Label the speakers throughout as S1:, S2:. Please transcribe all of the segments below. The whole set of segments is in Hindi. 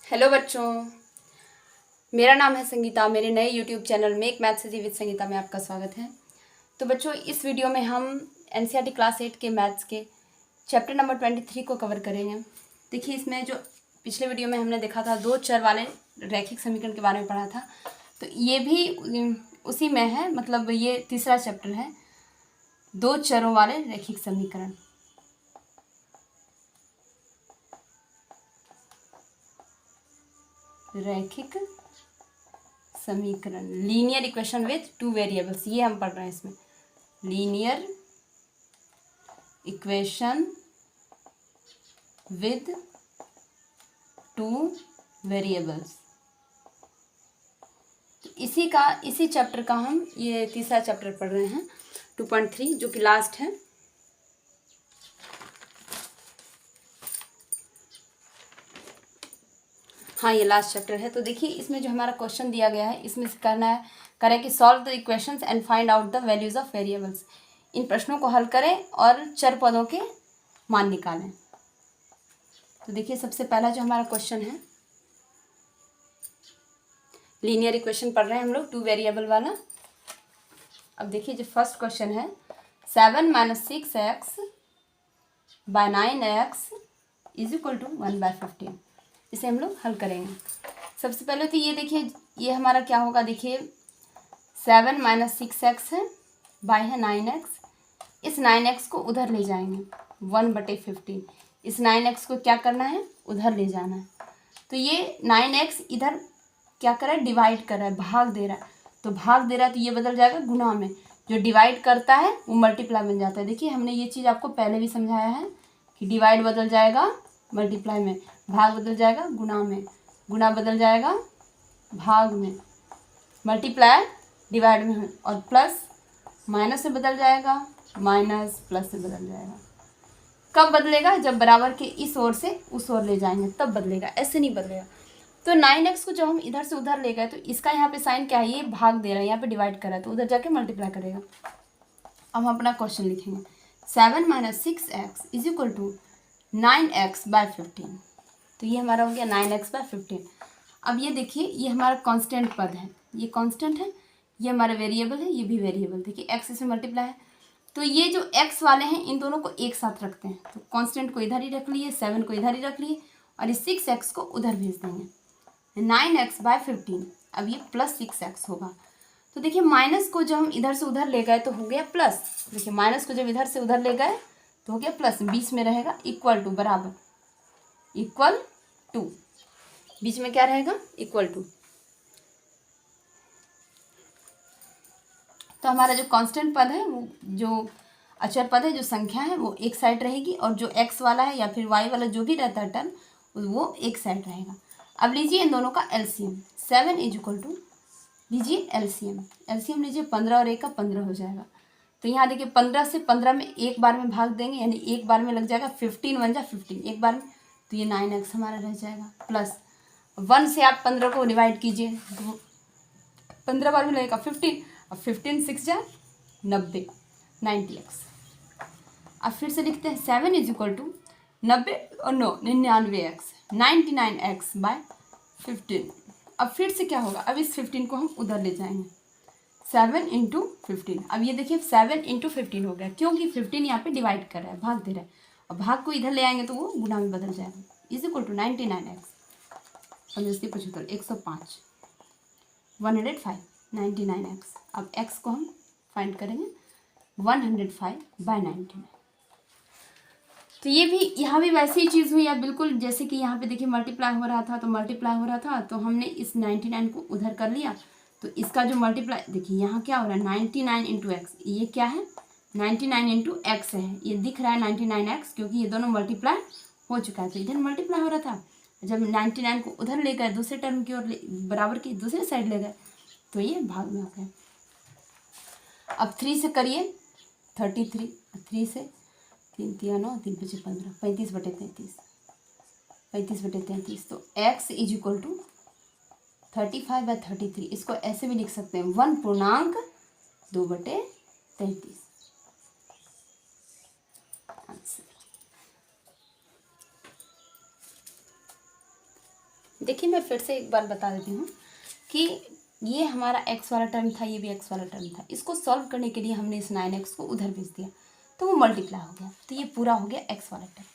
S1: हेलो बच्चों, मेरा नाम है संगीता। मेरे नए YouTube channel make maths easy with Sangeeta में आपका स्वागत है। तो बच्चों, इस वीडियो में हम एनसीईआरटी क्लास 8 के मैथ्स के चैप्टर नंबर 23 को कवर करेंगे। देखिए, इसमें जो पिछले वीडियो में हमने देखा था, दो चर वाले रैखिक समीकरण के बारे में पढ़ा था, तो ये भी उसी में है। मतलब ये तीसरा चैप्टर है, दो चरों वाले रैखिक समीकरण। रैखिक समीकरण, linear equation with two variables, ये हम पढ़ रहे हैं इसमें। Linear equation with two variables, इसी चैप्टर का हम ये तीसरा चैप्टर पढ़ रहे हैं, 2.3, जो कि लास्ट है। हाँ, ये लास्ट चैप्टर है। तो देखिए, इसमें जो हमारा क्वेश्चन दिया गया है, इसमें से करें कि solve the equations and find out the values of variables. इन प्रश्नों को हल करें और चर पदों के मान निकालें। तो देखिए, सबसे पहला जो हमारा क्वेश्चन है, लीनियर इक्वेशन पढ़ रहे हैं हम लोग, टू वेरिएबल वाला। अब देखिए, जो फर्स्ट क्वेश्चन है, 7 - 6x / 9x = 1/15। इसे हम लोग हल करेंगे। सबसे पहले तो ये देखिए, ये हमारा क्या होगा। देखिए, 7 - 6x है, बाय है 9x। इस 9x को उधर ले जाएंगे, 1/15। इस 9x को क्या करना है, उधर ले जाना है। तो ये 9x इधर क्या कर रहा है, डिवाइड कर रहा है, भाग दे रहा है। तो भाग दे रहा है तो ये बदल जाएगा गुणा में। जो डिवाइड करता है वो मल्टीप्लाई बन जाता है। देखिए, हमने ये चीज़ आपको पहले भी समझाया है कि डिवाइड बदल जाएगा मल्टीप्लाई में, भाग बदल जाएगा गुणा में, गुणा बदल जाएगा भाग में, मल्टीप्लाई डिवाइड में, और प्लस माइनस से बदल जाएगा, माइनस प्लस से बदल जाएगा। कब बदलेगा, जब बराबर के इस ओर से उस ओर ले जाएंगे तब बदलेगा, ऐसे नहीं बदलेगा। तो 9x को जब हम इधर से उधर ले गए तो इसका यहाँ पे साइन क्या है, ये भाग दे रहा है, यहाँ पे डिवाइड कर रहा है, तो उधर जाके मल्टीप्लाई करेगा। अब हम अपना क्वेश्चन लिखेंगे, 7 - 6x = 9x/15। तो ये हमारा हो गया 9x/15। अब ये देखिए, ये हमारा कांस्टेंट पद है, ये कांस्टेंट है, ये हमारा वेरिएबल है, ये भी वेरिएबल। देखिए, x से मल्टीप्लाई है, तो ये जो x वाले हैं इन दोनों को एक साथ रखते हैं। तो कांस्टेंट को इधर ही रख लिए, 7 को इधर ही रख लिए, और इस 6x को उधर भेज देंगे, 9x/15। अब ये प्लस 6x होगा। तो देखिए, माइनस को जब हम इधर से उधर ले गए तो हो गया प्लस। देखिए, माइनस को जब इधर से उधर ले गए तो हो गया प्लस, बीच में रहेगा इक्वल टू, बराबर, इक्वल टू, बीच में क्या रहेगा, इक्वल टू। तो हमारा जो कांस्टेंट पद है, वो जो अचर पद है, जो संख्या है, वो एक साइड रहेगी, और जो x वाला है या फिर y वाला जो भी रहता है टर्म, वो एक साइड रहेगा। अब लीजिए इन दोनों का एलसीएम, 7 = लीजिए एलसीएम लीजिए, 15 और 1 का 15 हो जाएगा। तो यहाँ देखिए, 15 से 15 में एक बार में भाग देंगे, यानी एक बार में लग जाएगा 15 × 15 एक बार में, तो ये 9x हमारा रह जाएगा। प्लस 1 से आप 15 को डिवाइड कीजिए, तो 15 बार में लगेगा 15, और 15 × 6 = 90, 90x। अब फिर से लिखते हैं, 7 = 90 और 9 99x, 99x/15। अब फिर से क्या होगा, अब इस 15 को हम उधर ले जाएंगे, 7 × 15। अब ये देखिए, 7 × 15 हो गया, क्योंकि 15 यहाँ पे डिवाइड कर रहा है, भाग दे रहा है, और भाग को इधर ले आएंगे तो वो गुणा में बदल जाएगा, = 99x, 75, 105, 105, 99x। अब x को हम फाइंड करेंगे, 105/99। तो ये भी, यहाँ भी वैसी ही चीज़ हुई है बिल्कुल, जैसे कि यहाँ पे देखिए मल्टीप्लाई हो रहा था, तो हमने इस 99 को उधर कर लिया। तो इसका जो मल्टीप्लाई, देखिए यहाँ क्या हो रहा है, 99 × x, ये क्या है, 99 × x है, ये दिख रहा है 99x, क्योंकि ये दोनों मल्टीप्लाई हो चुका है। तो इधर मल्टीप्लाई हो रहा था, जब 99 को उधर ले गए, दूसरे टर्म की ओर, बराबर की दूसरे साइड ले गए, तो ये भाग में हो गया। अब 3 से करिए, 33, 3 से 3 × 3 = 9, 3 × 5 = 15, 35/33, 35/33। तो x = 35/33। इसको ऐसे भी लिख सकते हैं, 1.2/33। आंसर। देखिए मैं फिर से एक बार बता देती हूँ कि ये हमारा x वाला टर्म था, ये भी x वाला टर्म था। इसको सॉल्व करने के लिए हमने इस 9x को उधर भेज दिया तो वो मल्टीप्लाई हो गया, तो ये पूरा हो गया x वाला टर्म।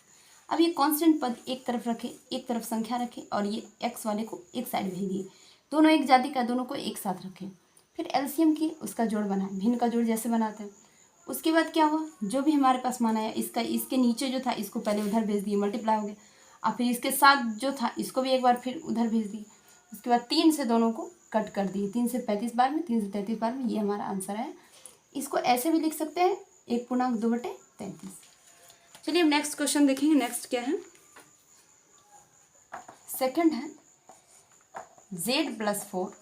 S1: अब ये कांस्टेंट पद एक तरफ रखे, एक तरफ संख्या रखे और ये x वाले को एक साइड भेज दिए। दोनों एक जाति का, दोनों को एक साथ रखे। फिर एलसीएम की, उसका जोड़ बनाए, भिन्न का जोड़ जैसे बनाते हैं। उसके बाद क्या हुआ, जो भी हमारे पास मान आया इसका, इसके नीचे जो था इसको पहले उधर भेज दिए, मल्टीप्लाई हो गया। और फिर इसके साथ जो था इसको भी एक बार फिर उधर भेज दिए। उसके बाद 3 से दोनों को कट कर दिए, 3 से 35 बार में, 3 से 33 बार में, ये हमारा आंसर है। इसको ऐसे भी लिख सकते हैं 1/2/33। चलिए अब नेक्स्ट क्वेश्चन देखेंगे। नेक्स्ट क्या है, सेकंड है z + 4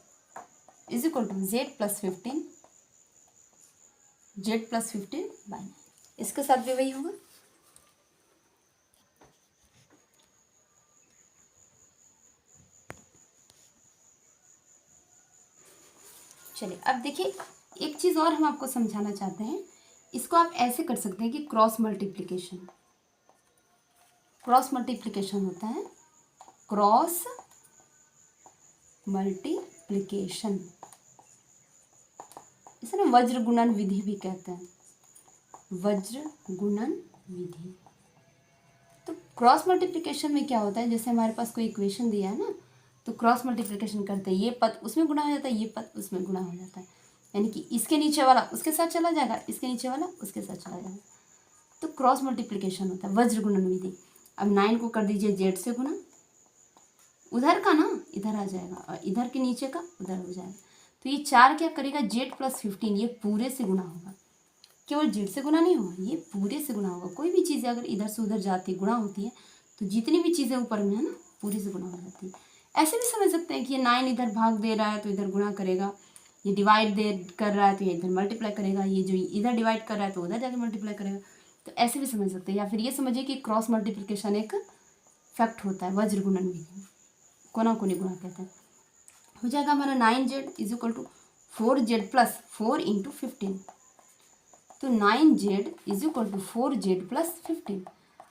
S1: is equal to z + 15, z + 15/9। इसके साथ भी वही होगा। चलिए अब देखिए एक चीज़ और हम आपको समझाना चाहते हैं। इसको आप ऐसे कर सकते हैं कि क्रॉस मल्टीप्लिकेशन होता है, क्रॉस मल्टीप्लिकेशन, इसे ना वज्र गुणन विधि भी कहते हैं, वज्र गुणन विधि। तो क्रॉस मल्टीप्लिकेशन में क्या होता है, जैसे हमारे पास कोई इक्वेशन दिया है ना, तो क्रॉस मल्टीप्लिकेशन करते हैं, ये पद उसमें गुणा हो जाता है, ये पद उसमें गुणा हो जाता है, यानी कि इसके नीचे वाला उसके साथ चला जाएगा, इसके नीचे वाला उसके साथ चला जाएगा। तो क्रॉस मल्टीप्लिकेशन होता है, वज्र गुणन विधि। अब 9 को कर दीजिए z से गुणा, उधर का ना इधर आ जाएगा और इधर के नीचे का उधर हो जाएगा। तो ये 4 क्या करेगा, z + 15, ये पूरे से गुणा होगा, केवल z से गुणा नहीं होगा, ये पूरे से गुणा होगा। कोई भी चीज़ अगर इधर से उधर जाती गुणा होती है तो जितनी भी चीज़ें ऊपर में है ना पूरे से गुणा हो जाती है। ऐसे भी समझ सकते हैं कि ये 9 इधर भाग दे रहा है तो इधर गुणा करेगा, ये डिवाइड कर रहा है तो ये इधर मल्टीप्लाई करेगा, ये जो इधर डिवाइड कर रहा है तो उधर जाके मल्टीप्लाई करेगा। तो ऐसे भी समझ सकते हैं। या फिर ये समझिए कि क्रॉस मल्टीप्लिकेशन एक फैक्ट होता है, वज्र गुणन विधि, कोना कोनी गुणा कहते हैं। हो जाएगा हमारा 9z = 4z + 4 × 15, तो 9z = 4z + 15।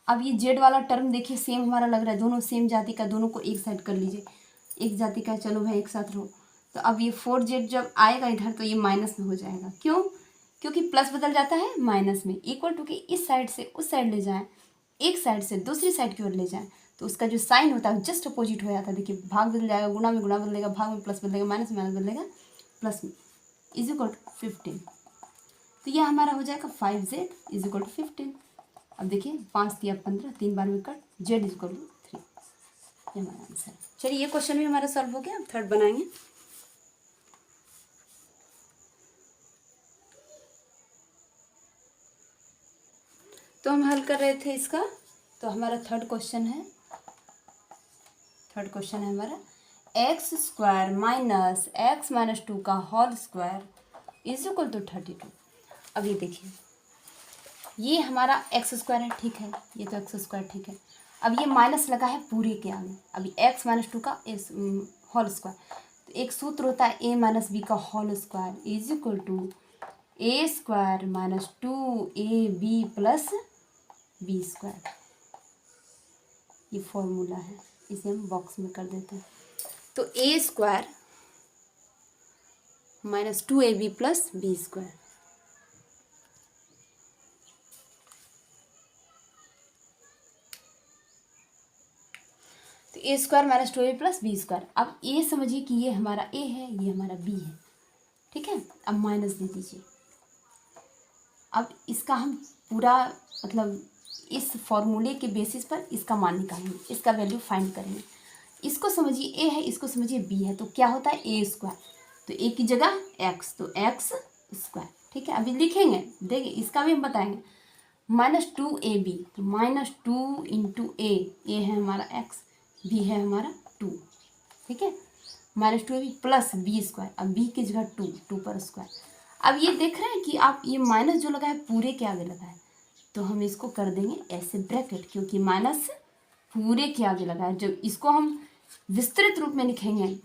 S1: अब ये z वाला टर्म देखिए सेम हमारा लग रहा है, दोनों सेम जाति का, दोनों को एक साइड कर लीजिए, एक जाति का, चलो भाई एक साथ रहो। तो अब ये 4z जब आएगा इधर तो ये माइनस में हो जाएगा, क्यों, क्योंकि प्लस बदल जाता है माइनस में। इक्वल टू कि इस साइड से उस साइड ले जाएं, एक साइड से दूसरी साइड की ओर ले जाएं, तो उसका जो साइन होता है जस्ट अपोजिट हो जाता है। देखिए भाग बदल जाएगा, गुणा में गुणा बदलेगा, भाग में प्लस बदलेगा, माइनस में माइनस बदलेगा, प्लस में = 15। तो यह हमारा हो जाएगा 5z = 15। अब देखिए 5 × 15, 3 बार में कट, z = 3, ये हमारा आंसर है। चलिए ये क्वेश्चन भी हमारा सॉल्व हो गया। अब थर्ड बनाएंगे। तो हम हल कर रहे थे इसका, तो हमारा थर्ड क्वेश्चन है हमारा x² - x - 2 का होल स्क्वायर = 32। अब ये देखिए ये हमारा x² है, ठीक है, ये तो x² ठीक है। अब ये माइनस लगा है पूरे के आगे, अभी x - 2 का होल स्क्वायर, तो एक सूत्र होता है a - b का whole square = a² - 2ab + b²। ये फॉर्मूला है, इसे हम बॉक्स में कर देते हैं। तो a² - 2ab + b²। तो a² - 2ab + b²। अब a समझिए कि ये हमारा a है, ये हमारा b है, ठीक है। अब माइनस दे दीजिए। अब इसका हम पूरा मतलब इस फॉर्मूले के बेसिस पर इसका मान निकालेंगे, इसका वैल्यू फाइंड करेंगे। इसको समझिए a है, इसको समझिए b है, तो क्या होता है a², तो a की जगह x, तो x², ठीक है। अभी लिखेंगे, देखिए इसका भी हम बताएंगे। -2ab, तो -2 × a है हमारा x, b है हमारा 2, ठीक है। -2ab + b², अब b की जगह 2 पर स्क्वायर। अब ये देख रहे हैं कि आप ये माइनस जो लगा है पूरे के आगे लगा है, तो हम इसको कर देंगे ऐसे ब्रैकेट, क्योंकि माइनस पूरे के आगे लगा है। जब इसको हम विस्तृत रूप में लिखेंगे,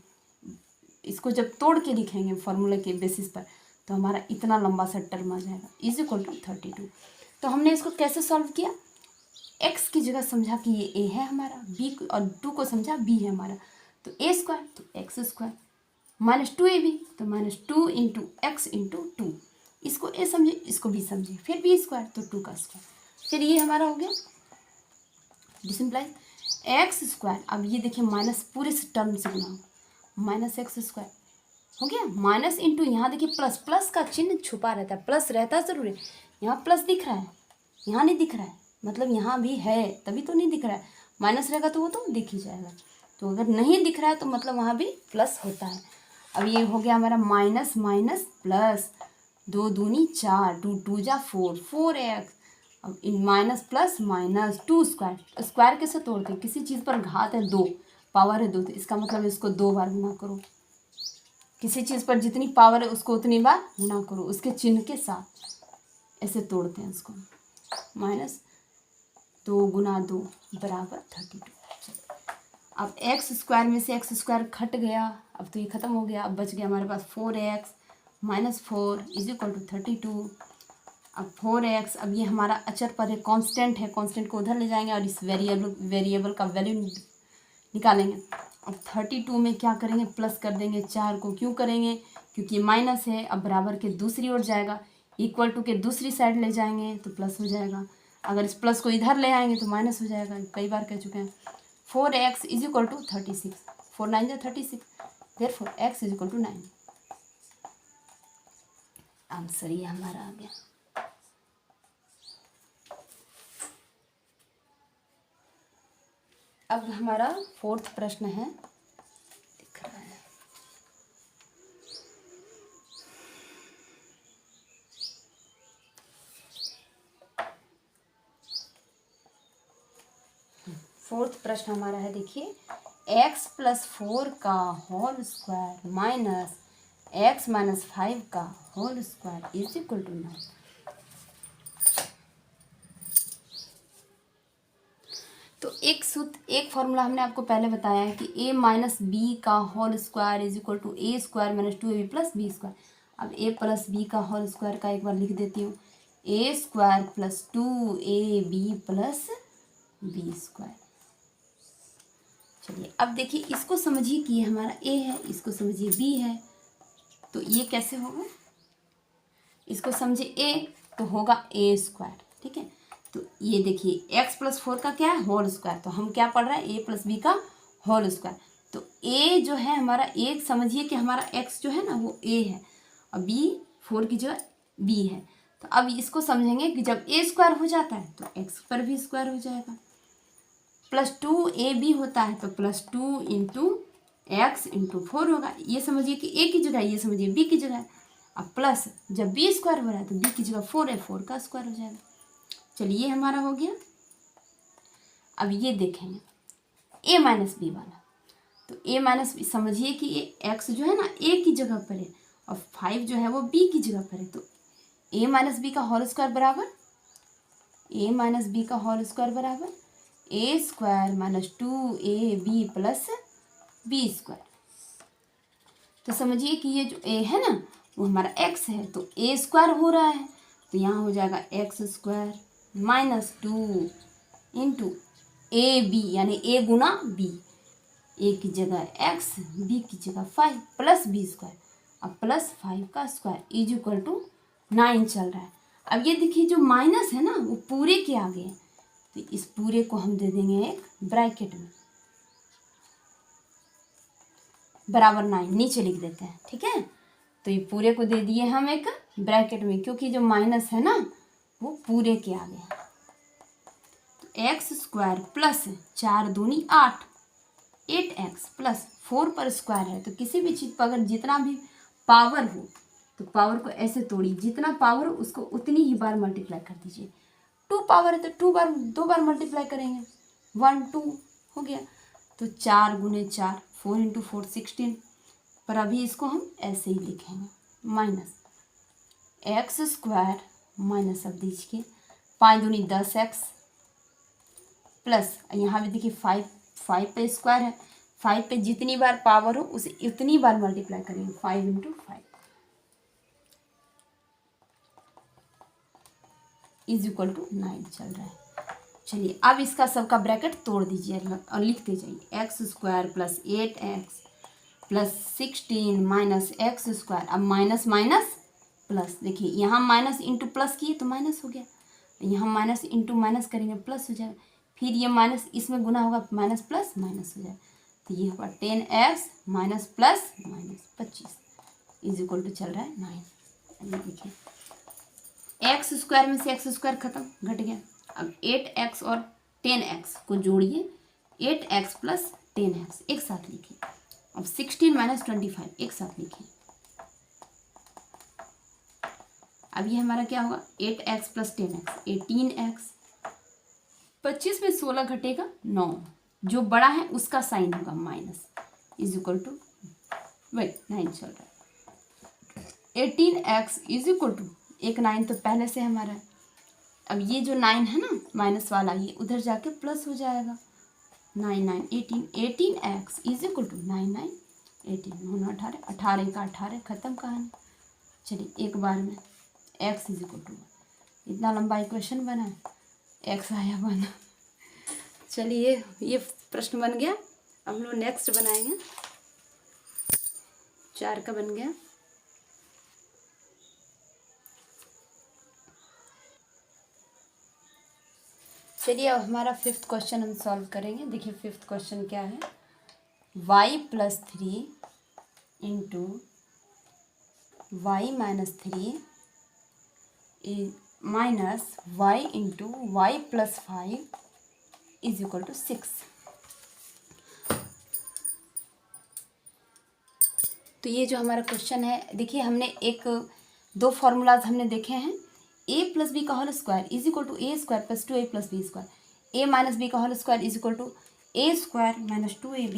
S1: इसको जब तोड़ के लिखेंगे फॉर्मूले के बेसिस पर, तो हमारा इतना लंबा सा टर्म आ जाएगा = 32। तो हमने इसको कैसे सॉल्व किया, x की जगह समझा कि ये a है हमारा, b और 2 को समझा b है हमारा, तो ए स्क्वायर तो एक्स स्क्वायर, -2ab तो -2 इंटू एक्स इंटू 2, इसको ए समझे इसको बी समझे, फिर बी स्क्वायर तो 2 का स्क्वायर, फिर ये हमारा हो गया डिसिम्प्लाइज एक्स स्क्वायर। अब ये देखिए माइनस पूरे टर्म से गुना हो, माइनस एक्स स्क्वायर हो गया, माइनस इंटू यहाँ देखिए प्लस, प्लस का चिन्ह छुपा रहता है, प्लस रहता है ज़रूर है, यहाँ प्लस दिख रहा है, यहाँ नहीं दिख रहा है, मतलब यहाँ भी है तभी तो नहीं दिख रहा है, माइनस रहेगा तो वो तो दिख ही जाएगा, तो अगर नहीं दिख रहा है तो मतलब वहाँ भी प्लस होता है। अब ये हो गया हमारा माइनस माइनस प्लस, 2 दूनी 4, 2 2 जा 4, 4x, अब इन minus plus minus 2 square, square कैसे तोड़ते हैं, किसी चीज़ पर घात है 2, पावर है 2, तो इसका मतलब इसको 2 बार गुना करो, किसी चीज़ पर जितनी पावर है उसको उतनी बार गुना करो उसके चिन्ह के साथ, ऐसे तोड़ते हैं उसको, माइनस 2 गुना 2 बराबर 32। अब एक्स स्क्वायर में से एक्स स्क्वायर घट गया, अब तो ये खत्म हो गया, अब बच गया हमारे पास 4x minus 4 is equal to 32। अब 4x, अब ये हमारा अचर पर है, कांस्टेंट है, कांस्टेंट को उधर ले जाएंगे और इस वेरिएबल का वैल्यू निकालेंगे। अब 32 में क्या करेंगे, प्लस कर देंगे 4 को, क्यों करेंगे, क्योंकि माइनस है, अब बराबर के दूसरी ओर जाएगा, इक्वल टू के दूसरी साइड ले जाएंगे तो प्लस हो जाएगा, अगर इस प्लस को इधर ले आएंगे तो माइनस हो जाएगा, कई बार कह चुके हैं। 4x इज इक्वल टू 36, 4 9 जा 36, therefore x is equal to 9, answer ये हमारा आ गया। अब हमारा 4th प्रश्न है, दिख रहा है, फोर्थ प्रश्न हमारा है, देखिए x प्लस 4 का whole square minus x minus 5 का whole square is equal to 9। तो एक फॉर्मूला हमने आपको पहले बताया है कि a माइनस बी का whole square is equal to a square minus 2ab plus b square. अब a प्लस बी का होल स्क्वायर का एक बार लिख देती हूँ, a square plus 2ab plus b square. चलिए अब देखिए इसको समझिए कि ये हमारा a है, इसको समझिए b है, तो ये कैसे होगा, इसको समझिए a तो होगा a स्क्वायर, ठीक है। तो ये देखिए x प्लस 4 का क्या है, होल स्क्वायर, तो हम क्या पढ़ रहे हैं, a प्लस बी का होल स्क्वायर। तो a जो है हमारा, a समझिए कि हमारा x जो है ना वो a है और b 4 की जगह b है। तो अब इसको समझेंगे कि जब a स्क्वायर हो जाता है तो x पर भी स्क्वायर हो जाएगा, प्लस 2ab होता है तो प्लस 2 इंटू एक्स इंटू 4 होगा। ये समझिए कि a की जगह, ये समझिए b की जगह। अब प्लस जब b स्क्वायर हो रहा है तो b की जगह 4 है, 4 का स्क्वायर हो जाएगा। चलिए ये हमारा हो गया। अब ये देखेंगे a माइनस बी वाला, तो a माइनस बी समझिए कि ये x जो है ना a की जगह पर है और 5 जो है वो b की जगह पर है, तो a माइनस बी का होल स्क्वायर बराबर a माइनस बी का होल स्क्वायर बराबर a square minus 2ab plus b square. तो समझिए कि ये जो a है ना वो हमारा x है, तो a स्क्वायर हो रहा है तो यहाँ हो जाएगा x square minus 2 into a b, यानी a गुना b, a की जगह x, b की जगह 5 प्लस बी स्क्वायर, अब प्लस 5 का स्क्वायर इज इक्वल टू 9 चल रहा है। अब ये देखिए जो माइनस है ना वो पूरे के आगे है, तो इस पूरे को हम दे देंगे एक ब्रैकेट में, बराबर 9 नीचे लिख देते हैं, ठीक है। तो ये पूरे को दे दिए हम एक ब्रैकेट में, क्योंकि जो माइनस है ना वो पूरे के आगे है। तो एक्स स्क्वायर प्लस 4 दूनी 8, 8x प्लस 4 पर स्क्वायर है, तो किसी भी चीज़ पर अगर जितना भी पावर हो तो पावर को ऐसे तोड़िए, जितना पावर हो उसको उतनी ही बार मल्टीप्लाई कर दीजिए। 2 पावर है तो 2 बार मल्टीप्लाई करेंगे, 1 2 हो गया। तो 4 गुने 4, 4 इंटू 4 16, पर अभी इसको हम ऐसे ही लिखेंगे, माइनस एक्स स्क्वायर माइनस, अब दीजिए 5 दूनी 10x प्लस, यहाँ भी देखिए 5 पे स्क्वायर है, 5 पे जितनी बार पावर हो उसे उतनी बार मल्टीप्लाई करेंगे, 5 इंटू 5 इज इक्वल टू 9 चल रहा है। चलिए अब इसका सबका ब्रैकेट तोड़ दीजिए और लिखते जाइए x square plus 8x plus 16 minus x square. अब माइनस माइनस प्लस, देखिए यहाँ माइनस इंटू प्लस किए तो माइनस हो गया, यहाँ माइनस इंटू माइनस करेंगे प्लस हो जाएगा, फिर ये माइनस इसमें गुना होगा माइनस प्लस माइनस हो जाएगा, तो ये होगा 10x minus plus minus 25 is equal to चल रहा है 9। अभी देखिए एक्स स्क्वायर में से एक्स स्क्वायर खत्म घट गया। अब 8x और 10x को जोड़िए, 8x प्लस 10x एक साथ लिखिए। अब 16 माइनस 25 एक साथ लिखिए। अब ये हमारा क्या होगा 8x प्लस 10x 18x। 25 में 16 घटेगा 9, जो बड़ा है उसका साइन होगा minus is equal to wait 9 चल रहा है 18x इज इक्वल टू एक 9 तो पहले से हमारा है। अब ये जो 9 है ना माइनस वाला ये उधर जाके प्लस हो जाएगा 9 9 18x इज इक्वल टू 9 9 18 9 18 18 का 18 खत्म कहानी। चलिए एक बार में x इज इक्वल टू, इतना लंबा इक्वेशन बना है, x आया बना। चलिए ये प्रश्न बन गया। अब हम लोग नेक्स्ट बनाएंगे, 4 का बन गया। चलिए अब हमारा 5th क्वेश्चन हम सॉल्व करेंगे। देखिए 5th क्वेश्चन क्या है, y plus 3 into y minus 3 minus y into y plus 5 is equal to 6। तो ये जो हमारा क्वेश्चन है, देखिए हमने दो फार्मूलाज हमने देखे हैं, a प्लस बी का whole square is equal to a square plus 2a plus b square, a minus b का whole square is equal to a square minus 2ab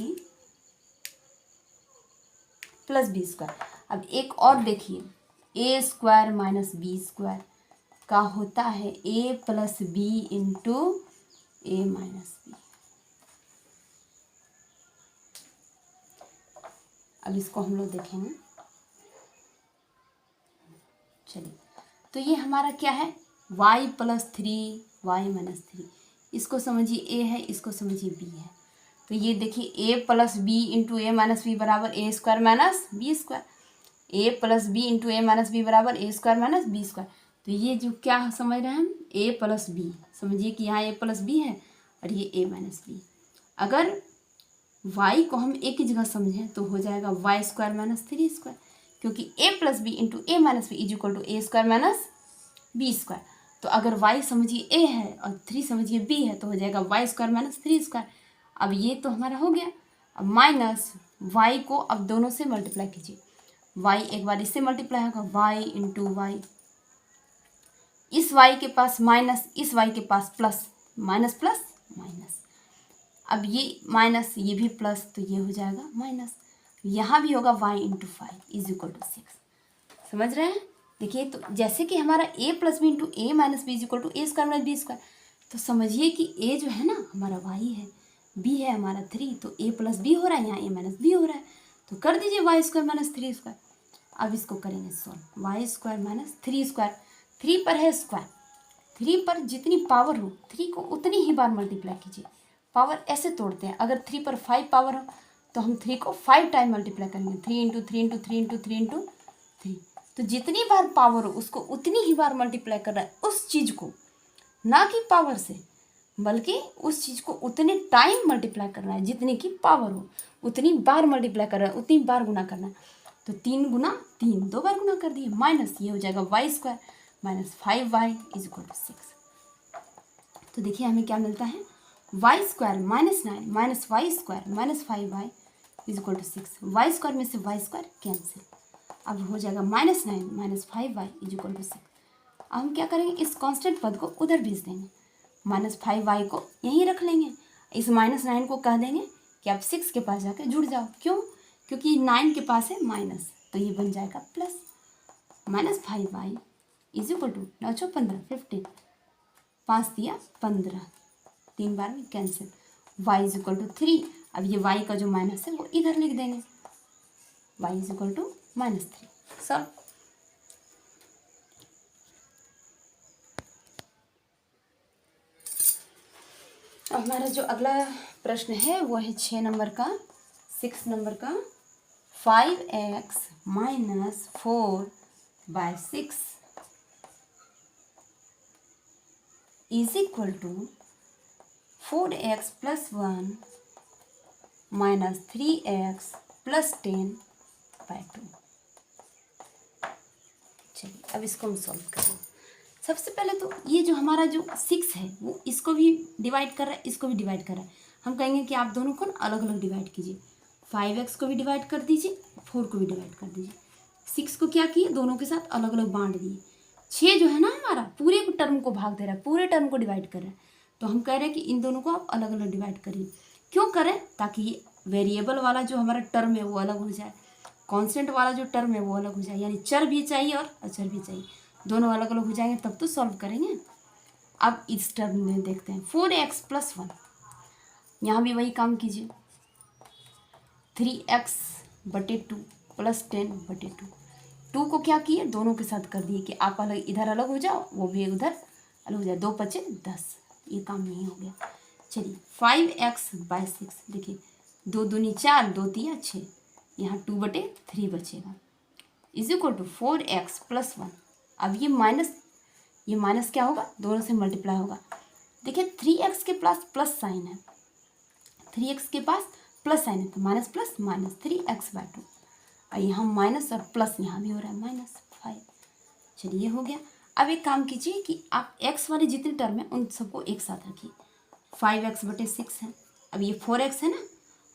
S1: plus b square. अब एक और देखिए, a square minus b square का होता है a plus b into a minus b. अब इसको हम लोग देखेंगे। चलिए तो ये हमारा क्या है y प्लस 3 वाई माइनस 3, इसको समझिए a है, इसको समझिए b है। तो ये देखिए a plus b into a minus b बराबर a square minus b square, a plus b into a minus b बराबर a square minus b square. तो ये जो क्या समझ रहे हैं हम a प्लस बी, समझिए कि यहाँ a प्लस बी है और ये a माइनस बी। अगर y को हम एक ही जगह समझें तो हो जाएगा वाई स्क्वायर माइनस 3 स्क्वायर, क्योंकि a plus b into a minus b is equal to a square minus b square. तो अगर y समझिए a है और 3 समझिए b है तो हो जाएगा वाई स्क्वायर माइनस 3 स्क्वायर। अब ये तो हमारा हो गया। अब माइनस y को अब दोनों से मल्टीप्लाई कीजिए, y एक बार इससे मल्टीप्लाई होगा y इंटू वाई, इस y के पास माइनस इस y के पास प्लस, माइनस प्लस माइनस। अब ये माइनस ये भी प्लस तो ये हो जाएगा माइनस, यहाँ भी होगा y into 5 is equal to 6। समझ रहे हैं? देखिए तो जैसे कि हमारा a plus b into a minus b is equal to a square minus b square, तो समझिए कि a जो है ना हमारा y है, b है हमारा 3, तो a प्लस बी हो रहा है, यहाँ a माइनस बी हो रहा है, तो कर दीजिए वाई स्क्वायर माइनस 3 स्क्वायर। अब इसको करेंगे solve, y square minus 3 square, 3 पर है स्क्वायर, 3 पर जितनी पावर हो 3 को उतनी ही बार मल्टीप्लाई कीजिए। पावर ऐसे तोड़ते हैं, अगर 3 पर 5 पावर हो तो हम 3 को 5 टाइम मल्टीप्लाई करेंगे, 3 इंटू 3 इंटू 3 इंटू 3 इंटू 3। तो जितनी बार पावर हो उसको उतनी ही बार मल्टीप्लाई कर रहा है उस चीज़ को, ना कि पावर से, बल्कि उस चीज़ को उतने टाइम मल्टीप्लाई करना है जितनी की पावर हो, उतनी बार मल्टीप्लाई कर रहा है, उतनी बार गुना करना है। तो 3 गुना 3 2 बार गुना कर दिए, माइनस ये हो जाएगा y square minus 5y is equal to 6। तो देखिए हमें क्या मिलता है, y square minus 9 minus y square minus 5y is equal to 6। Y square में से वाई स्क्वायर कैंसिल, अब हो जाएगा minus 9 minus 5y is equal to 6। अब हम क्या करेंगे, इस कांस्टेंट पद को उधर भेज देंगे, माइनस 5y को यहीं रख लेंगे, इस माइनस 9 को कह देंगे कि आप 6 के पास जाकर जुड़ जाओ। क्यों? क्योंकि 9 के पास है माइनस, तो ये बन जाएगा plus, minus 5y is equal to 9 × 15 15, 5 दिया 15, 3 बार में cancel, y is equal to 3। अब ये y का जो माइनस है वो इधर लिख देंगे, y is equal to minus 3। Solve. अब हमारा जो अगला प्रश्न है वो है 6 नंबर का, 6 नंबर का। 5x minus 4/6 is equal to 4x plus 1 minus 3x plus 10/2। चलिए अब इसको हम सॉल्व करें। सबसे पहले तो ये जो हमारा जो 6 है वो इसको भी डिवाइड कर रहा है, इसको भी डिवाइड कर रहा है। हम कहेंगे कि आप दोनों को अलग अलग डिवाइड कीजिए। 5x को भी डिवाइड कर दीजिए, 4 को भी डिवाइड कर दीजिए। 6 को क्या किए, दोनों के साथ अलग अलग बांट दिए। 6 जो है ना हमारा पूरे टर्म को भाग दे रहा है, पूरे टर्म को डिवाइड कर रहा है। तो हम कह रहे हैं कि इन दोनों को आप अलग अलग डिवाइड करिए। क्यों करें, ताकि वेरिएबल वाला जो हमारा टर्म है वो अलग हो जाए, कांस्टेंट वाला जो टर्म है वो अलग हो जाए, यानी चर भी चाहिए और अचर भी चाहिए, दोनों अलग अलग हो जाएंगे तब तो सॉल्व करेंगे। अब इस टर्म में देखते हैं 4x प्लस 1, यहाँ भी वही काम कीजिए। 3x/2 plus 10/2। 2 को क्या किए, दोनों के साथ कर दिए कि आप अलग इधर अलग हो जाओ, वो भी उधर अलग हो जाए। 2 × 5 = 10, ये काम नहीं हो गया। चलिए 5x/6, देखिए 2 दूनी 4, 2 तिया 6, यहाँ 2/3 बचेगा is equal to 4x plus 1। अब ये माइनस क्या होगा, दोनों से मल्टीप्लाई होगा। देखिए 3x के पास प्लस साइन है, 3x के पास प्लस साइन है तो माइनस प्लस माइनस 3x/2। और यहाँ माइनस और प्लस यहाँ भी हो रहा है -5। चलिए ये हो गया। अब एक काम कीजिए कि आप x वाले जितने टर्म हैं उन सबको एक साथ रखिए। 5x/6 है, अब ये 4x है ना,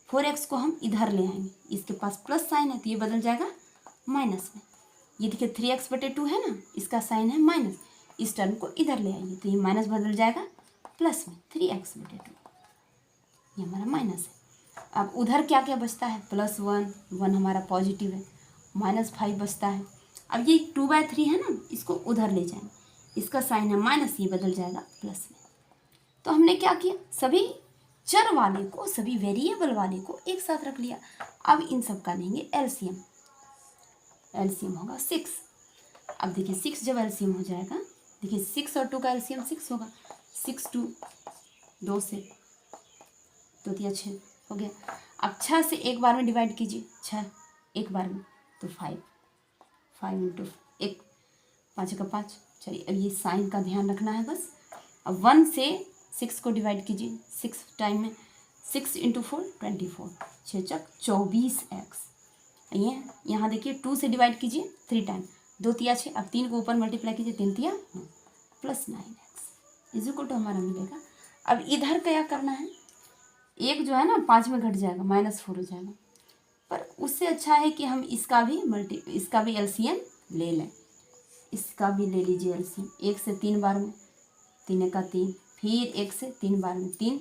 S1: 4x को हम इधर ले आएंगे, इसके पास प्लस साइन है तो ये बदल जाएगा माइनस में। ये देखिए 3x/2 है ना, इसका साइन है माइनस, इस टर्म को इधर ले आइए तो ये माइनस बदल जाएगा प्लस में 3x/2, ये हमारा माइनस है। अब उधर क्या क्या बचता है, +1, 1 हमारा पॉजिटिव है, -5 बचता है। अब ये 2/3 है ना, इसको उधर ले जाएंगे, इसका साइन है माइनस, ये बदल जाएगा प्लस में। तो हमने क्या किया, सभी चर वाले को, सभी वेरिएबल वाले को एक साथ रख लिया। अब इन सब का लेंगे एलसीएम, एलसीएम होगा 6। अब देखिए 6 जब एलसीएम हो जाएगा, देखिए 6 और 2 का एलसीएम 6 होगा। 6 2 2 से 2 तिया 6 हो गया। अब 6 से एक बार में डिवाइड कीजिए, 6 एक बार में तो 5 × 1 5 का 5। चलिए अब ये साइन का ध्यान रखना है बस। अब 1 से 6 को डिवाइड कीजिए, 6 टाइम में 6 × 4 24, 6 × 24x। ये यहाँ देखिए 2 से डिवाइड कीजिए 3 टाइम, 2 तिया 6, अब 3 को ऊपर मल्टीप्लाई कीजिए, 3 तिया plus 9x is equal to हमारा मिलेगा। अब इधर क्या करना है, एक जो है ना 5 में घट जाएगा, -4 हो जाएगा, पर उससे अच्छा है कि हम इसका भी एलसीएम ले लें। इसका भी ले लीजिए एलसीएम, 1 से 3 बार में 3 का 3, फिर 1 से 3 बार में 3,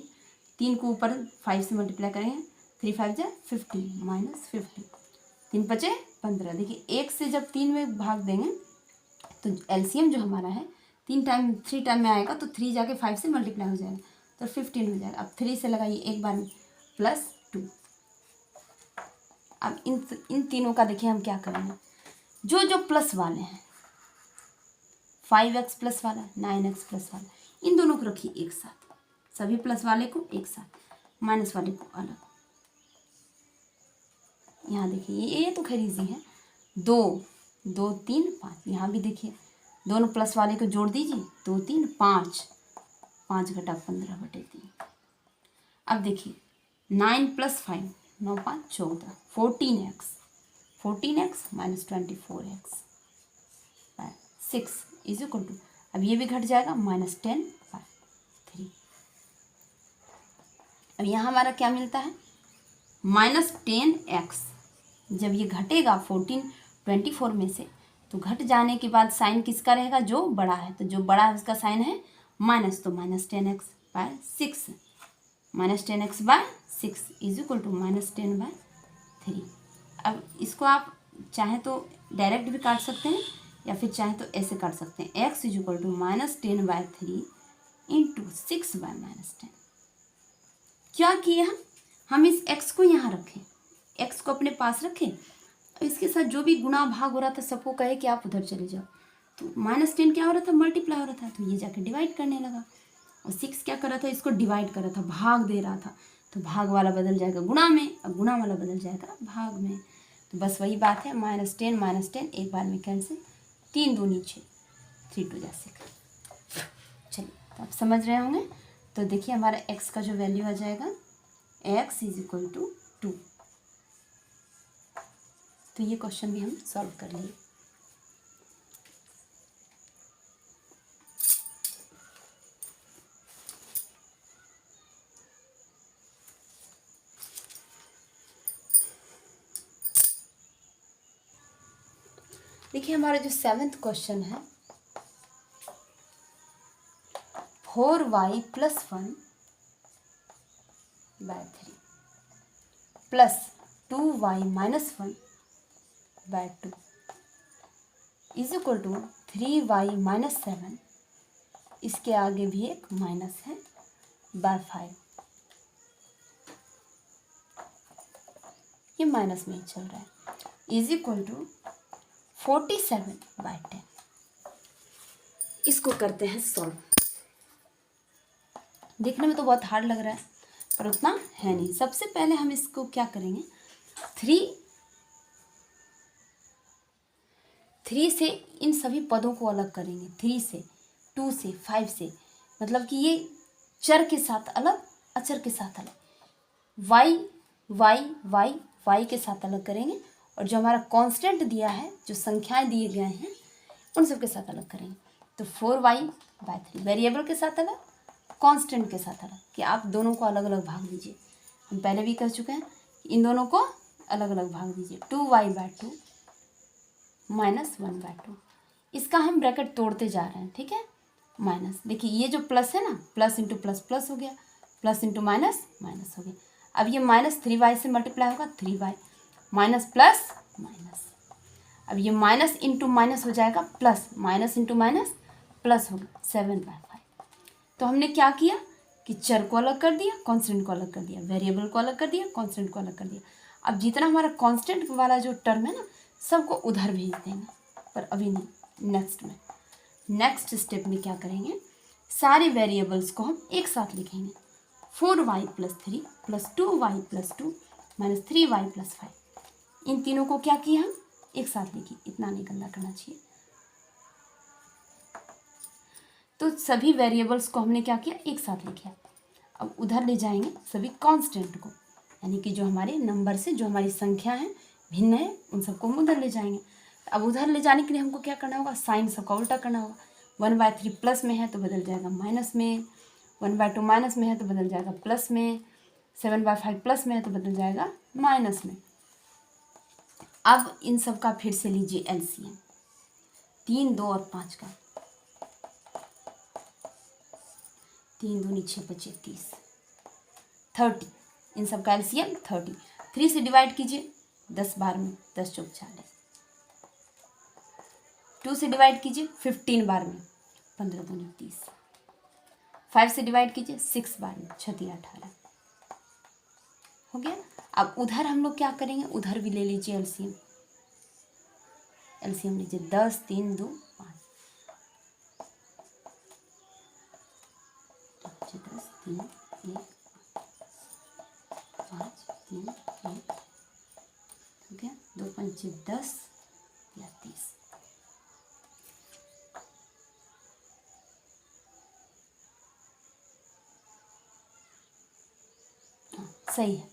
S1: 3 को ऊपर 5 से मल्टीप्लाई करेंगे, 3 5 जा 50 -50, 3 × 5 = 15। देखिए 1 से जब 3 में भाग देंगे तो एलसीएम जो हमारा है 3 टाइम में आएगा, तो 3 जाके 5 से मल्टीप्लाई हो जाएगा तो 15 हो जाएगा। अब 3 से लगाइए एक बार में +2। अब इन तीनों का देखिए हम क्या करेंगे, जो जो प्लस वाले हैं, 5x प्लस वाला, 9x प्लस वाला, इन दोनों को रखिए एक साथ, सभी प्लस वाले को एक साथ, माइनस वाले को अलग। यहाँ देखिए ये तो खैर इजी है, 2 2 3 5, यहाँ भी देखिए दोनों प्लस वाले को जोड़ दीजिए, 2 3 5, 5 × 15/3। अब देखिए 9 + 5 9 5 14, 14x -24x 6 is equal to, अब ये भी घट जाएगा -10/3। अब यहाँ हमारा क्या मिलता है, -10x। जब ये घटेगा 24 में से, तो घट जाने के बाद साइन किसका रहेगा, जो बड़ा है, तो जो बड़ा है उसका साइन है माइनस, तो -10x/6 -10x/6 is equal to -10/3। अब इसको आप चाहे तो डायरेक्ट भी काट सकते हैं या फिर चाहे तो ऐसे काट सकते हैं, x इज इक्वल टू -10/3 × 6/-10। क्या किए हम इस x को यहाँ रखें, x को अपने पास रखें, इसके साथ जो भी गुणा भाग हो रहा था सबको कहे कि आप उधर चले जाओ, तो -10 क्या हो रहा था, मल्टीप्लाई हो रहा था, तो ये जाके डिवाइड करने लगा, और 6 क्या कर रहा था, इसको डिवाइड कर रहा था, भाग दे रहा था, तो भाग वाला बदल जाएगा गुणा में, और गुणा वाला बदल जाएगा भाग में। तो बस वही बात है, -10 एक बार में कैंसिल, 3 दूनी 6, 3 2 जा 6। चलिए तो आप समझ रहे होंगे। तो देखिए हमारा x का जो वैल्यू आ जाएगा x = 2। तो ये क्वेश्चन भी हम सॉल्व कर लिए। देखिए हमारा जो 7th क्वेश्चन है, 4y + 1/3 प्लस 2y - 1/2 = 3y - 7, इसके आगे भी एक माइनस है, /5। ये माइनस में ही चल रहा है, = 47/10। इसको करते हैं सॉल्व। देखने में तो बहुत हार्ड लग रहा है पर उतना है नहीं। सबसे पहले हम इसको क्या करेंगे, 3 से इन सभी पदों को अलग करेंगे, 3 से, 2 से, 5 से, मतलब कि ये चर के साथ अलग, अचर के साथ अलग, y के साथ अलग करेंगे, और जो हमारा कांस्टेंट दिया है, जो संख्याएं दिए गए हैं, उन सब के साथ अलग करेंगे। तो 4y/3 वेरिएबल के साथ अलग, कांस्टेंट के साथ अलग, कि आप दोनों को अलग अलग भाग दीजिए। हम पहले भी कह चुके हैं, इन दोनों को अलग अलग भाग दीजिए। 2y/2 -1/2, इसका हम ब्रैकेट तोड़ते जा रहे हैं, ठीक है। माइनस, देखिए ये जो प्लस है ना, प्लस इंटू प्लस प्लस हो गया, प्लस इंटू माइनस माइनस हो गया। अब ये -3y से मल्टीप्लाई होगा, 3y, माइनस प्लस माइनस। अब ये माइनस इंटू माइनस हो जाएगा plus, minus into minus plus होगा, 7/5। तो हमने क्या किया कि चर को अलग कर दिया, कांस्टेंट को अलग कर दिया, वेरिएबल को अलग कर दिया, कांस्टेंट को अलग कर दिया। अब जितना हमारा कांस्टेंट वाला जो टर्म है ना, सबको उधर भेज देंगे, पर अभी नहीं, नेक्स्ट में, नेक्स्ट स्टेप में क्या करेंगे, सारे वेरिएबल्स को हम एक साथ लिखेंगे। 4y + 3 + 2y + 2 - 3y + 5, इन तीनों को क्या किया हम, एक साथ लिखिए, इतना नहीं गंदा करना चाहिए। तो सभी वेरिएबल्स को हमने क्या किया, एक साथ लिखा। अब उधर ले जाएंगे सभी कांस्टेंट को, यानी कि जो हमारे नंबर से, जो हमारी संख्या है, भिन्न है, उन सबको हम उधर ले जाएंगे। अब उधर ले जाने के लिए हमको क्या करना होगा, साइन सबका उल्टा करना होगा। 1/3 प्लस में है तो बदल जाएगा माइनस में, 1/2 माइनस में है तो बदल जाएगा प्लस में, 7/5 प्लस में है तो बदल जाएगा माइनस में। अब इन सब का फिर से लीजिए एलसीएम, 3, 2 और 5 का, 3 दूनी 6 × 30, 30, इन सब का एलसीएम 30। 3 से डिवाइड कीजिए, 10 बार में, 10 चौक 40। 2 से डिवाइड कीजिए 15 बार में, 15 दूनी 30। 5 से डिवाइड कीजिए 6 बार में, 6 × 18 हो गया। अब उधर हम लोग क्या करेंगे, उधर भी ले लीजिए एलसीएम, एलसीएम लीजिए, 10, 3, 2, 5, 10, 3, 1, 5, 3, 1 हो गया, 2 × 5 = 10 या 30। सही है।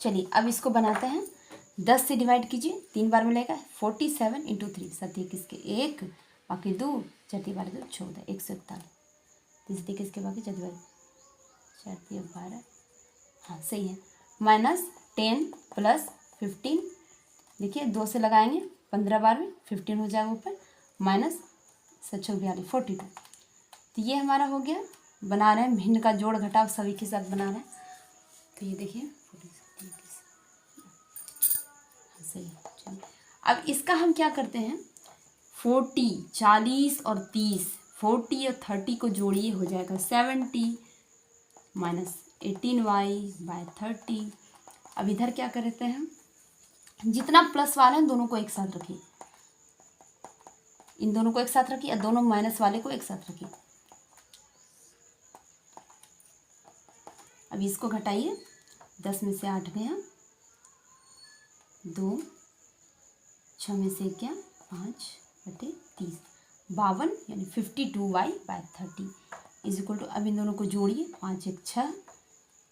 S1: चलिए अब इसको बनाते हैं। 10 से डिवाइड कीजिए, 3 बार मिलेगा, 47 × 3, 7 किसके 1, बाकी 2, 4 बार 2 14, 141, 30 किसके बाकी 4 बार 4 12, हाँ सही है। -10 + 15, देखिए 2 से लगाएंगे 15 बार में, 15 हो जाएगा ऊपर, माइनस 42, 42। तो ये हमारा हो गया। बना रहे हैं भिन्न का जोड़ घटाव सभी के साथ बना रहे हैं। तो ये देखिए 47, हाँ सही है। चलिए अब इसका हम क्या करते हैं, 40 और 30, 40 और 30 को जोड़िए, हो जाएगा 70 - 18y/30। अब इधर क्या करते हैं, जितना प्लस वाले हैं दोनों को एक साथ रखिए, इन दोनों को एक साथ रखिए, और दोनों माइनस वाले को एक साथ रखिए। अब इसको घटाइए, 10 में से 8 गया, 2, 6 में से क्या 5/30, 52 यानी 52y/30 इज इक्वल टू, अब इन दोनों को जोड़िए, 5 1 6,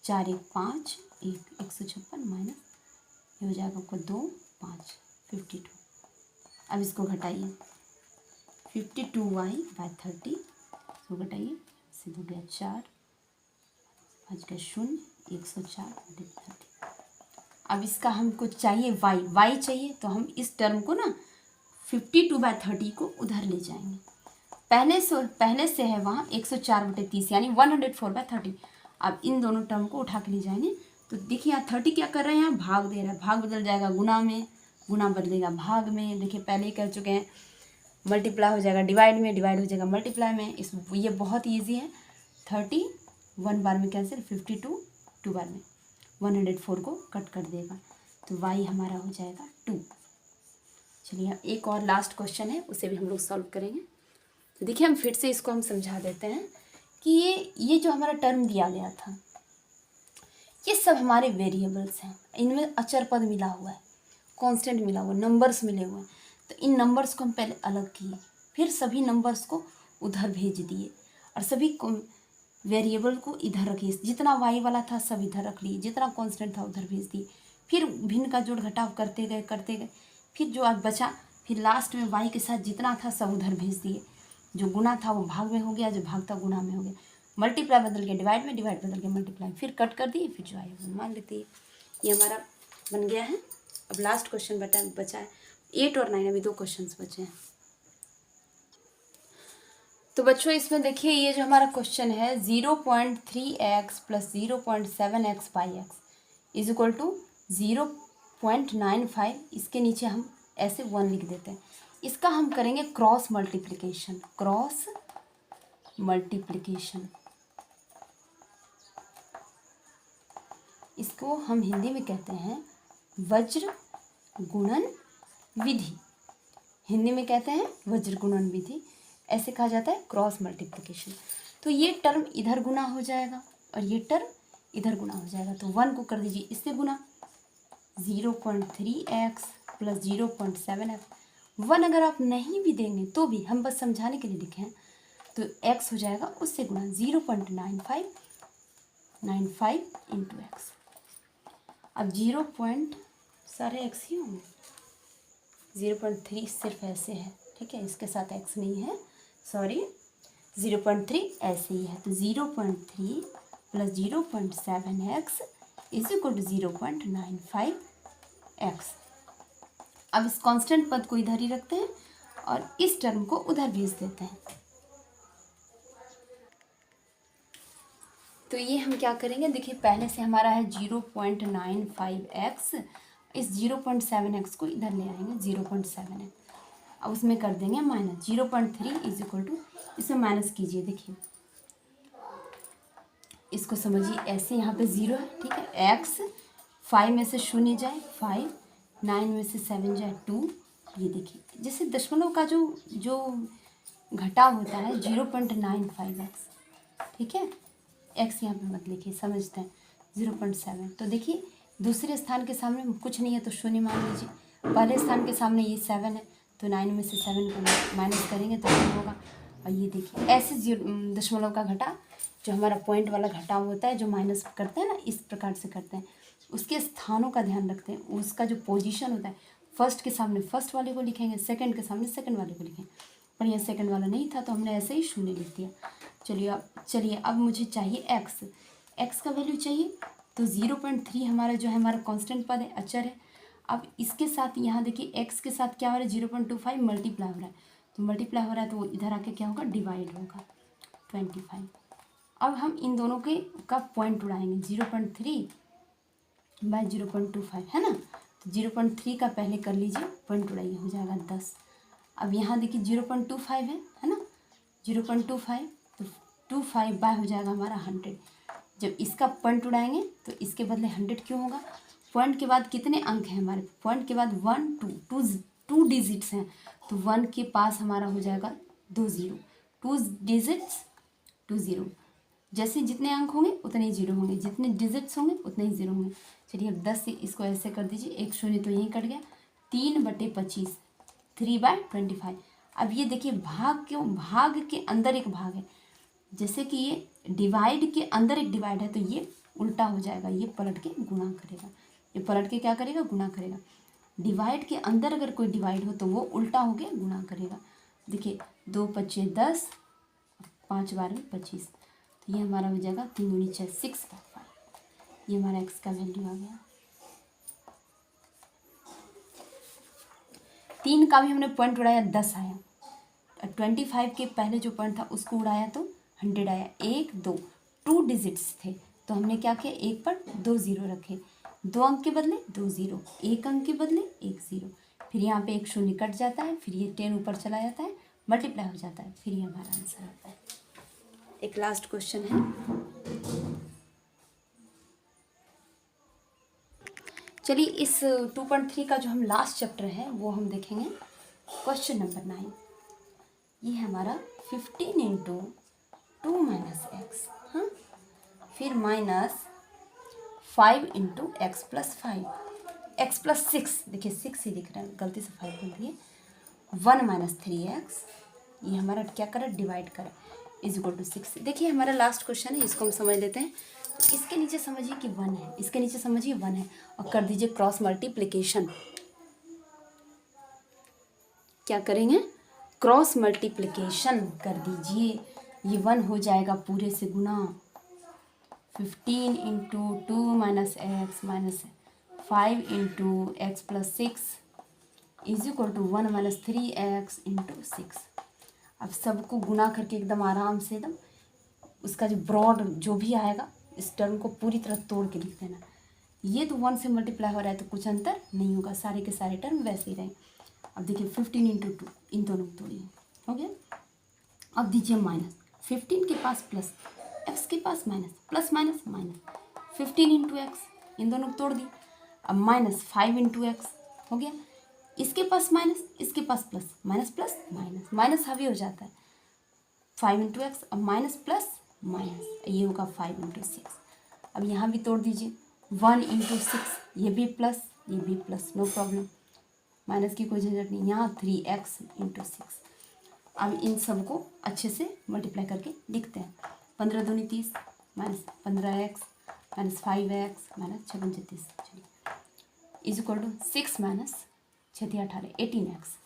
S1: 4 1 5, 156 माइनस ये हो जाएगा आपको 2 5 52। अब इसको घटाइए, 52y/30 इसको घटाइए, से 2 गया 4, 5 गया 0, 104/30। अब इसका हमको चाहिए y चाहिए, तो हम इस टर्म को ना 52/30 को उधर ले जाएंगे। पहले से है वहाँ 104/30 यानी 104/30। अब इन दोनों टर्म को उठा के ले जाएंगे, तो देखिए यहाँ 30 क्या कर रहे हैं, यहाँ भाग दे रहा है, भाग बदल जाएगा गुना में, गुना बदलेगा भाग में। देखिए पहले ही कह चुके हैं, मल्टीप्लाई हो जाएगा डिवाइड में, डिवाइड हो जाएगा मल्टीप्लाई में। ये बहुत ईजी है। 30 1 बार में कैंसिल, 52 2 बार में, 104 को कट कर देगा, तो y हमारा हो जाएगा 2। चलिए एक और लास्ट क्वेश्चन है, उसे भी हम लोग सॉल्व करेंगे। तो देखिए हम फिर से इसको हम समझा देते हैं कि ये जो हमारा टर्म दिया गया था, ये सब हमारे वेरिएबल्स हैं, इनमें अचर पद मिला हुआ है, कांस्टेंट मिला हुआ है, नंबर्स मिले हुए हैं। तो इन नंबर्स को हम पहले अलग किए, फिर सभी नंबर्स को उधर भेज दिए और सभी वेरिएबल को इधर रखिए। जितना y वाला था सब इधर रख लिए, जितना कांस्टेंट था उधर भेज दिए, फिर भिन्न का जोड़ घटाव करते गए, फिर जो आज बचा, फिर लास्ट में y के साथ जितना था सब उधर भेज दिए। जो गुना था वो भाग में हो गया, जो भाग था गुना में हो गया, मल्टीप्लाई बदल के डिवाइड में, डिवाइड बदल के मल्टीप्लाई, फिर कट कर दिए, फिर जो आए वो मान लेते हैं। ये हमारा बन गया है। अब लास्ट क्वेश्चन बचा है 8 और 9, अभी 2 क्वेश्चन बचे हैं। तो बच्चों इसमें देखिए ये जो हमारा क्वेश्चन है 0.3x + 0.7x/x is equal to 0.95, इसके नीचे हम ऐसे 1 लिख देते हैं। इसका हम करेंगे क्रॉस मल्टीप्लिकेशन, क्रॉस मल्टीप्लिकेशन। इसको हम हिंदी में कहते हैं वज्र गुणन विधि, हिंदी में कहते हैं वज्र गुणन विधि, ऐसे कहा जाता है क्रॉस मल्टीप्लिकेशन। तो ये टर्म इधर गुना हो जाएगा और ये टर्म इधर गुना हो जाएगा, तो 1 को कर दीजिए इससे गुना, 0.3x + 0.7x। 1 अगर आप नहीं भी देंगे तो भी हम बस समझाने के लिए लिखे हैं, तो x हो जाएगा उससे गुना, 0.95 × x। अब 0.x ही होंगे, 0.3 सिर्फ ऐसे है, ठीक है, इसके साथ x नहीं है, सॉरी, 0.3 ऐसे ही है। तो 0.3 + 0.7x is equal to 0.95x। अब इस कांस्टेंट पद को इधर ही रखते हैं और इस टर्म को उधर भेज देते हैं। तो ये हम क्या करेंगे, देखिए पहले से हमारा है 0.95x, इस 0.7x को इधर ले आएंगे 0.7x, अब उसमें कर देंगे माइनस, 0.3 इज इक्वल टू, इसमें माइनस कीजिए, देखिए इसको समझिए ऐसे, यहाँ पे 0 है, ठीक है, x 5 में से 0 जाए 5, 9 में से 7 जाए 2, ये देखिए जैसे दशमलव का जो घटाव होता है 0.95x, ठीक है, x यहाँ पे मत लिखिए, समझते हैं 0.7। तो देखिए दूसरे स्थान के सामने कुछ नहीं है तो 0 मान लीजिए, पहले स्थान के सामने ये 7 है, तो 9 में से 7 को माइनस करेंगे तो 2 होगा। और ये देखिए ऐसे दशमलव का घटाव, जो हमारा पॉइंट वाला घटाव होता है, जो माइनस करते हैं ना, इस प्रकार से करते हैं, उसके स्थानों का ध्यान रखते हैं, उसका जो पोजीशन होता है, फर्स्ट के सामने फर्स्ट वाले को लिखेंगे, सेकंड के सामने सेकंड वाले को लिखेंगे, पर यह सेकंड वाला नहीं था तो हमने ऐसे ही 0 लिख दिया। चलिए अब मुझे चाहिए x का वैल्यू चाहिए, तो 0.3 हमारा जो है हमारा कांस्टेंट पद है, अचर है। अब इसके साथ यहाँ देखिए x के साथ क्या हो रहा है, 0.25 मल्टीप्लाई हो रहा है, तो मल्टीप्लाई हो रहा है तो वो इधर आके क्या होगा, डिवाइड होगा 25। अब हम इन दोनों का पॉइंट उड़ाएंगे, 0.3 / 0.25 है ना, तो 0.3 का पहले कर लीजिए, पॉइंट उड़ाइए, हो जाएगा 10। अब यहाँ देखिए 0.25 है ना, 0.25, तो 25 बाय हो जाएगा हमारा 100। जब इसका पॉइंट उड़ाएंगे तो इसके बदले 100 क्यों होगा, पॉइंट के बाद कितने अंक हैं हमारे, पॉइंट के बाद 1 2 डिजिट्स हैं, तो 1 के पास हमारा हो जाएगा 2 0, 2 डिजिट्स 2 0, जैसे जितने अंक होंगे उतने ही जीरो होंगे, जितने डिजिट्स होंगे उतने ही जीरो होंगे। चलिए अब 10 से इसको ऐसे कर दीजिए, एक शून्य तो यहीं कट गया, 3/25, 3/25। अब ये देखिए भाग क्यों, भाग के अंदर एक भाग है, जैसे कि ये डिवाइड के अंदर एक डिवाइड है तो ये उल्टा हो जाएगा, ये पलट के गुणा करेगा, ये पलट के क्या करेगा, गुणा करेगा। डिवाइड के अंदर अगर कोई डिवाइड हो तो वो उल्टा हो के गुणा करेगा। देखिए 2 × 5 = 10, 5 × 12 = 25, तो ये हमारा हो जाएगा 3 × 6 = 6/5। ये हमारा x का वैल्यू आ गया। 3 का भी हमने पॉइंट उड़ाया, 10 आया। 25 के पहले जो पॉइंट था उसको उड़ाया तो 100 आया। 1 2 2 डिजिट्स थे तो हमने क्या किया, एक पर 2 0 रखे, 2 अंक के बदले 2 0, 1 अंक के बदले 1 0, फिर यहाँ पे एक शून्य कट जाता है, फिर ये 10 ऊपर चला जाता है, मल्टीप्लाई हो जाता है, फिर ये हमारा आंसर आता है। एक लास्ट क्वेश्चन है, चलिए इस 2.3 का जो हम लास्ट चैप्टर है वो हम देखेंगे। क्वेश्चन नंबर 9, ये है हमारा 15 × 2 - x, हाँ, फिर -5 × x + 5, x + 6, देखिए 6 ही लिख रहे हैं, गलती से 5 बोल दिए, 1 - 3x, ये हमारा क्या करा, डिवाइड करा, = 6। देखिए हमारा लास्ट क्वेश्चन है, इसको हम समझ लेते हैं। तो इसके नीचे समझिए कि 1 है, इसके नीचे समझिए 1 है, और कर दीजिए क्रॉस मल्टीप्लिकेशन। क्या करेंगे, क्रॉस मल्टीप्लिकेशन कर दीजिए, ये 1 हो जाएगा पूरे से गुना, 15 × 2 - x - 5 × x + 6 = 1 - 3x × 6। अब सबको गुना करके एकदम आराम से, एकदम उसका जो ब्रॉड जो भी आएगा इस टर्म को पूरी तरह तोड़ के लिख देना। ये तो 1 से मल्टीप्लाई हो रहा है तो कुछ अंतर नहीं होगा, सारे के सारे टर्म वैसे ही रहेंगे। अब देखिए 15 × 2, इन दोनों को तोड़िए, हो गया। अब दीजिए माइनस, 15 के पास प्लस, x के पास minus, plus minus minus, 15 × x, इन दोनों को तोड़ दी। अब -5 × x हो गया, इसके पास माइनस, इसके पास plus, minus plus minus, minus हावी हो जाता है, 5 × x, अब माइनस प्लस माइनस, ये होगा 5 × 6। अब यहाँ भी तोड़ दीजिए, 1 × 6, ये भी प्लस, ये भी प्लस, नो प्रॉब्लम, माइनस की कोई झंझट नहीं। यहाँ 3x × 6। अब इन सब को अच्छे से मल्टीप्लाई करके लिखते हैं, 15 दूनी 30, -15x -5x -6 × 36, चलिए = 6 - 6 × 18, 18x।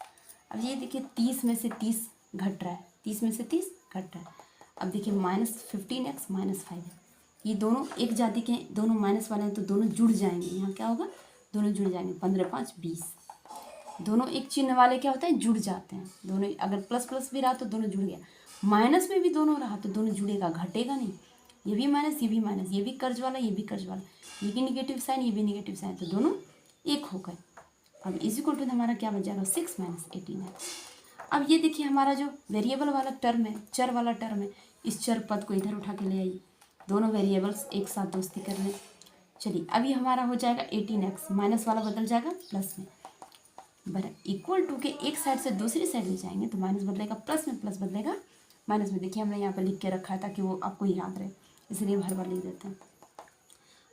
S1: अब ये देखिए 30 में से 30 घट रहा है, 30 में से 30 घट रहा है। अब देखिए -15x -5x, ये दोनों एक जाति के, दोनों माइनस वाले हैं तो दोनों जुड़ जाएंगे, यहाँ क्या होगा, दोनों जुड़ जाएंगे, 15 × 5 = 20। दोनों एक चिन्ह वाले क्या होता है, जुड़ जाते हैं, दोनों अगर प्लस प्लस भी रहा तो दोनों जुड़ गया, माइनस में भी दोनों रहा तो दोनों जुड़ेगा, घटेगा नहीं, ये भी माइनस, ये भी माइनस, ये भी कर्ज वाला, ये भी कर्ज वाला, ये भी निगेटिव साइन, ये भी निगेटिव साइन, तो दोनों एक हो गए। अब = हमारा क्या बच जाएगा, 6 - 18x। अब ये देखिए हमारा जो वेरिएबल वाला टर्म है, चर वाला टर्म है, इस चर पद को इधर उठा के ले आइए, दोनों वेरिएबल्स एक साथ दोस्ती कर लें। चलिए अभी हमारा हो जाएगा 18x, माइनस वाला बदल जाएगा प्लस में, = के एक साइड से दूसरी साइड ले जाएंगे तो माइनस बदलेगा प्लस में, प्लस बदलेगा माइनस में। देखिए हमने यहाँ पर लिख के रखा है ताकि वो आपको याद रहे, इसलिए हर बार लिख देते हैं।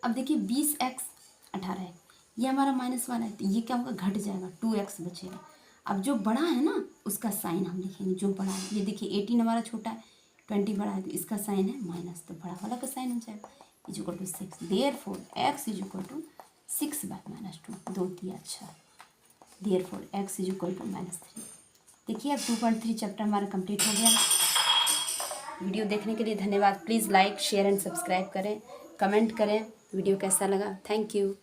S1: अब देखिए 20x 18x, ये हमारा माइनस वाला है तो ये क्या होगा, घट जाएगा, 2x बचेगा। अब जो बड़ा है ना उसका साइन हम लिखेंगे, जो बड़ा है, ये देखिए 18 हमारा छोटा है, 20 बड़ा है तो इसका साइन है माइनस, तो बड़ा वाला का साइन हो जाएगा, = 6। Therefore x = 6/-2, 2 3 6, therefore x = -3। देखिए अब 2.3 चैप्टर हमारा कंप्लीट हो गया। वीडियो देखने के लिए धन्यवाद। Please like share and subscribe करें, कमेंट करें वीडियो कैसा लगा। Thank you.